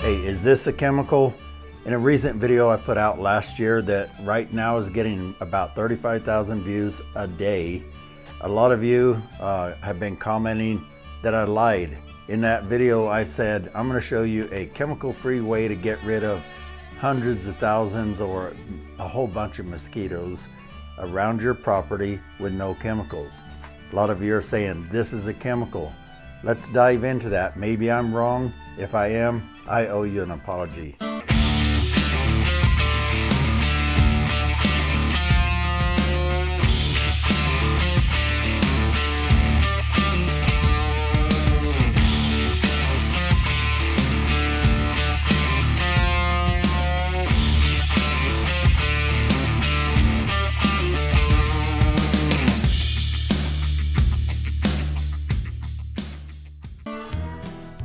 Hey, is this a chemical? In a recent video I put out last year that right now is getting about 35,000 views a day. A lot of you have been commenting that I lied. In that video I said, I'm going to show you a chemical-free way to get rid of hundreds of thousands or a whole bunch of mosquitoes around your property with no chemicals. A lot of you are saying this is a chemical. Let's dive into that. Maybe I'm wrong. If I am, I owe you an apology.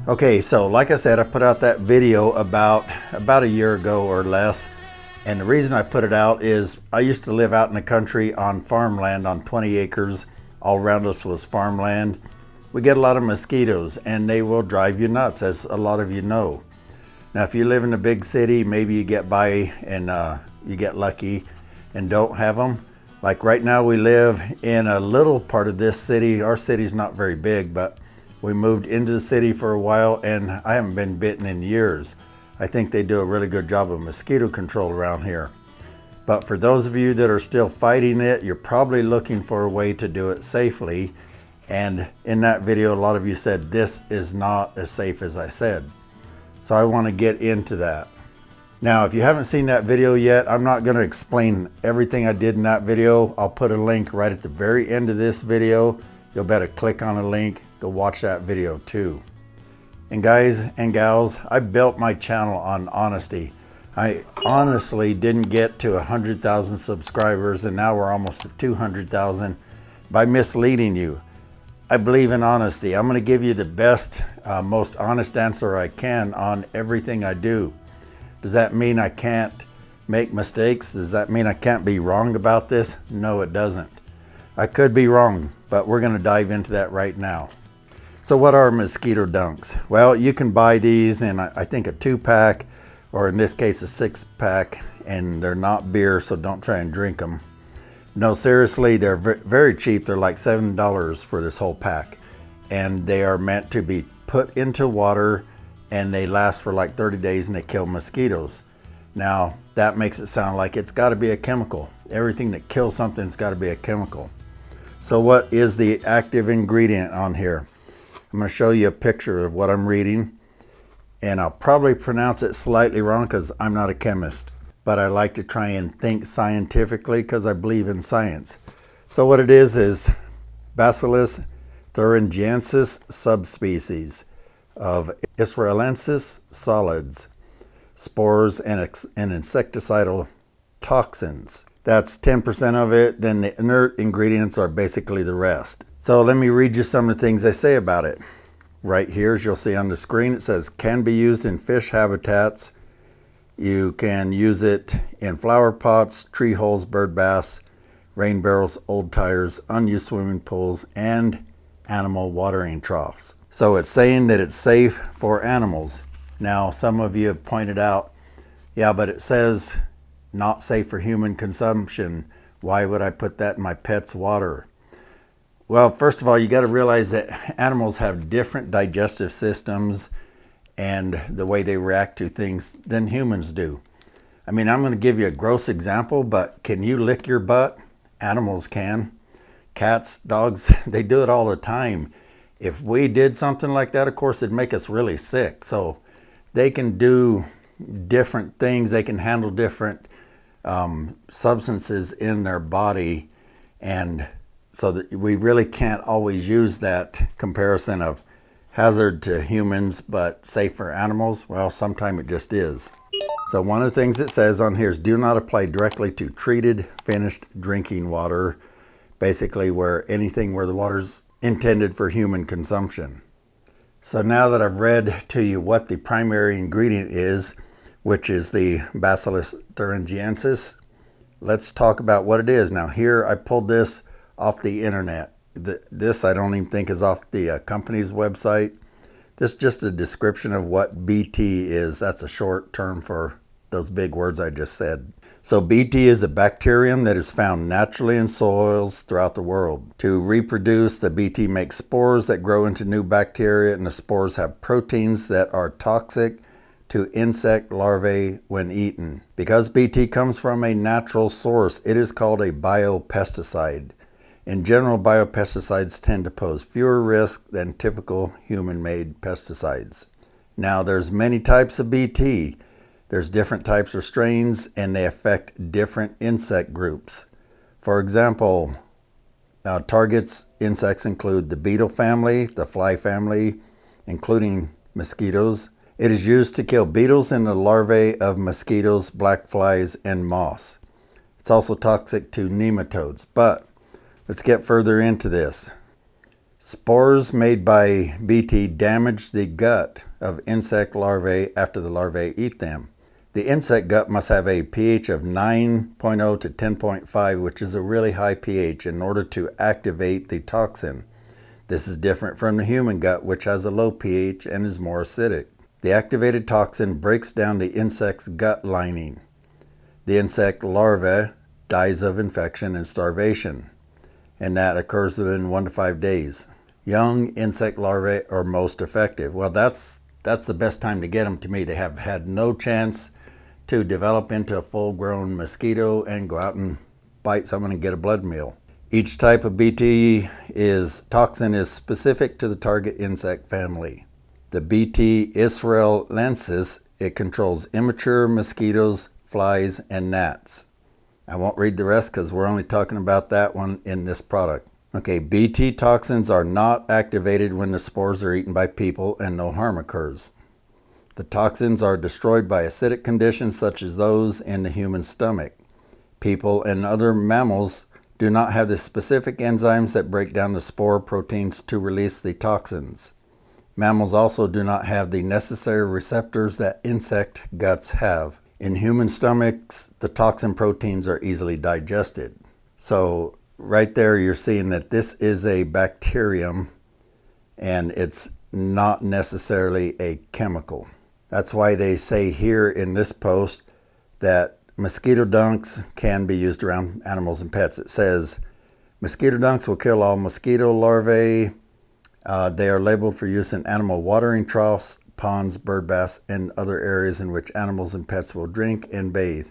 Okay, so like I said, I put out that video about a year ago or less. And the reason I put it out is I used to live out in the country on farmland on 20 acres. All around us was farmland. We get a lot of mosquitoes and they will drive you nuts, as a lot of you know. Now, if you live in a big city, maybe you get by and you get lucky and don't have them. Like right now we live in a little part of this city. Our city's not very big, but we moved into the city for a while and I haven't been bitten in years. I think they do a really good job of mosquito control around here. But for those of you that are still fighting it, you're probably looking for a way to do it safely. And in that video, a lot of you said this is not as safe as I said. So I want to get into that. Now, if you haven't seen that video yet, I'm not going to explain everything I did in that video. I'll put a link right at the very end of this video. You'll better click on a link, go watch that video too. And guys and gals, I built my channel on honesty. I honestly didn't get to 100,000 subscribers and now we're almost at 200,000 by misleading you. I believe in honesty. I'm gonna give you the best, most honest answer I can on everything I do. Does that mean I can't make mistakes? Does that mean I can't be wrong about this? No, it doesn't. I could be wrong, but we're going to dive into that right now. So what are Mosquito Dunks? Well, you can buy these in, I think, a 2-pack, or in this case, a 6-pack, and they're not beer, so don't try and drink them. No, seriously, they're very cheap. They're like $7 for this whole pack, and they are meant to be put into water, and they last for like 30 days, and they kill mosquitoes. Now, that makes it sound like it's got to be a chemical. Everything that kills something's got to be a chemical. So what is the active ingredient on here? I'm going to show you a picture of what I'm reading, and I'll probably pronounce it slightly wrong because I'm not a chemist, but I like to try and think scientifically because I believe in science. So what it is Bacillus thuringiensis subspecies of Israelensis solids, spores and insecticidal toxins. That's 10% of it, then the inert ingredients are basically the rest. So let me read you some of the things they say about it. Right here, as you'll see on the screen, it says, can be used in fish habitats. You can use it in flower pots, tree holes, bird baths, rain barrels, old tires, unused swimming pools, and animal watering troughs. So it's saying that it's safe for animals. Now, some of you have pointed out, yeah, but it says not safe for human consumption. Why would I put that in my pet's water? Well, first of all, you got to realize that animals have different digestive systems and the way they react to things than humans do. I mean, I'm going to give you a gross example, but can you lick your butt? Animals can. Cats, dogs, they do it all the time. If we did something like that, of course, it'd make us really sick. So they can do different things. They can handle different substances in their body, and so that we really can't always use that comparison of hazard to humans but safe for animals. Well, sometimes it just is. So one of the things it says on here is do not apply directly to treated finished drinking water, basically where the water's intended for human consumption. So now that I've read to you what the primary ingredient is, which is the Bacillus thuringiensis, let's talk about what it is. Now here, I pulled this off the internet. This I don't even think is off the company's website. This is just a description of what BT is. That's a short term for those big words I just said. So BT is a bacterium that is found naturally in soils throughout the world. To reproduce, the BT makes spores that grow into new bacteria, and the spores have proteins that are toxic to insect larvae when eaten. Because BT comes from a natural source, it is called a biopesticide. In general, biopesticides tend to pose fewer risks than typical human-made pesticides. Now, there's many types of BT. There's different types or strains, and they affect different insect groups. For example, targets insects include the beetle family, the fly family, including mosquitoes. It is used to kill beetles and the larvae of mosquitoes, black flies, and moths. It's also toxic to nematodes, but let's get further into this. Spores made by BT damage the gut of insect larvae after the larvae eat them. The insect gut must have a pH of 9.0 to 10.5, which is a really high pH, in order to activate the toxin. This is different from the human gut, which has a low pH and is more acidic. The activated toxin breaks down the insect's gut lining. The insect larva dies of infection and starvation, and that occurs within 1 to 5 days. Young insect larvae are most effective. Well, that's the best time to get them to me. They have had no chance to develop into a full-grown mosquito and go out and bite someone and get a blood meal. Each type of BT toxin is specific to the target insect family. The BT israelensis, it controls immature mosquitoes, flies, and gnats. I won't read the rest because we're only talking about that one in this product. Okay, BT toxins are not activated when the spores are eaten by people and no harm occurs. The toxins are destroyed by acidic conditions such as those in the human stomach. People and other mammals do not have the specific enzymes that break down the spore proteins to release the toxins. Mammals also do not have the necessary receptors that insect guts have. In human stomachs, the toxin proteins are easily digested. So right there you're seeing that this is a bacterium and it's not necessarily a chemical. That's why they say here in this post that mosquito dunks can be used around animals and pets. It says, mosquito dunks will kill all mosquito larvae. They are labeled for use in animal watering troughs, ponds, bird baths, and other areas in which animals and pets will drink and bathe.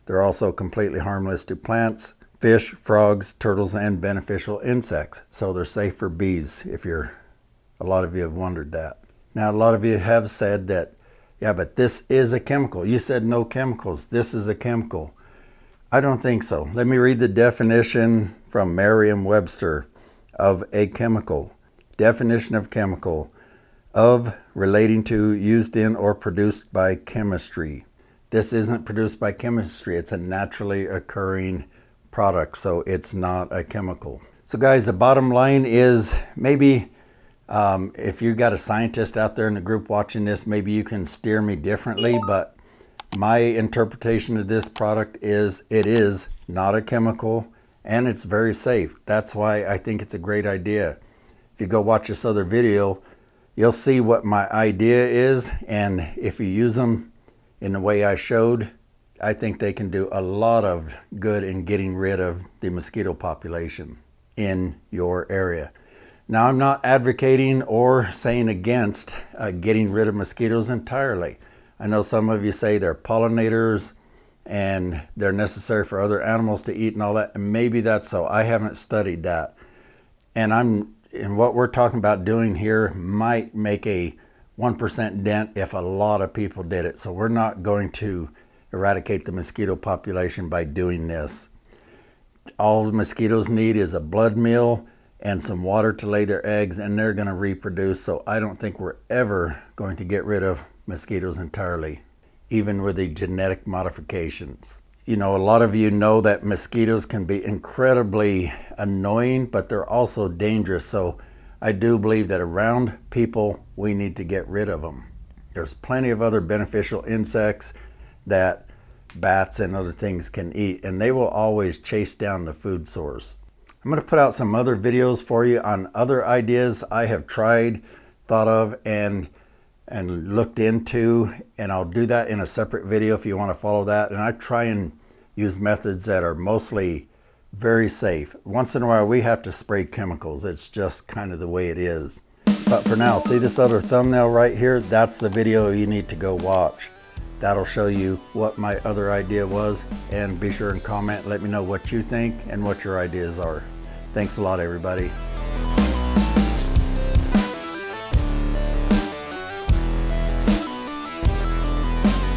They're also completely harmless to plants, fish, frogs, turtles, and beneficial insects. So they're safe for bees, a lot of you have wondered that. Now, a lot of you have said that, yeah, but this is a chemical. You said no chemicals. This is a chemical. I don't think so. Let me read the definition from Merriam-Webster of a chemical. Definition of chemical: of, relating to, used in, or produced by chemistry. This isn't produced by chemistry. It's a naturally occurring product, so it's not a chemical. So guys, the bottom line is, maybe if you got a scientist out there in the group watching this, maybe you can steer me differently, but my interpretation of this product is it is not a chemical and it's very safe. That's why I think it's a great idea. If you go watch this other video, you'll see what my idea is, and if you use them in the way I showed, I think they can do a lot of good in getting rid of the mosquito population in your area. Now, I'm not advocating or saying against getting rid of mosquitoes entirely. I know some of you say they're pollinators and they're necessary for other animals to eat and all that, and maybe that's so. I haven't studied that. And what we're talking about doing here might make a 1% dent if a lot of people did it. So we're not going to eradicate the mosquito population by doing this. All the mosquitoes need is a blood meal and some water to lay their eggs, and they're going to reproduce. So I don't think we're ever going to get rid of mosquitoes entirely, even with the genetic modifications. You know, a lot of you know that mosquitoes can be incredibly annoying, but they're also dangerous. So I do believe that around people, we need to get rid of them. There's plenty of other beneficial insects that bats and other things can eat, and they will always chase down the food source. I'm going to put out some other videos for you on other ideas I have tried thought of and looked into, and I'll do that in a separate video if you want to follow that. And I try and use methods that are mostly very safe. Once in a while we have to spray chemicals. It's just kind of the way it is. But for now, see this other thumbnail right here? That's the video you need to go watch. That'll show you what my other idea was, and be sure and comment, let me know what you think and what your ideas are. Thanks a lot, everybody.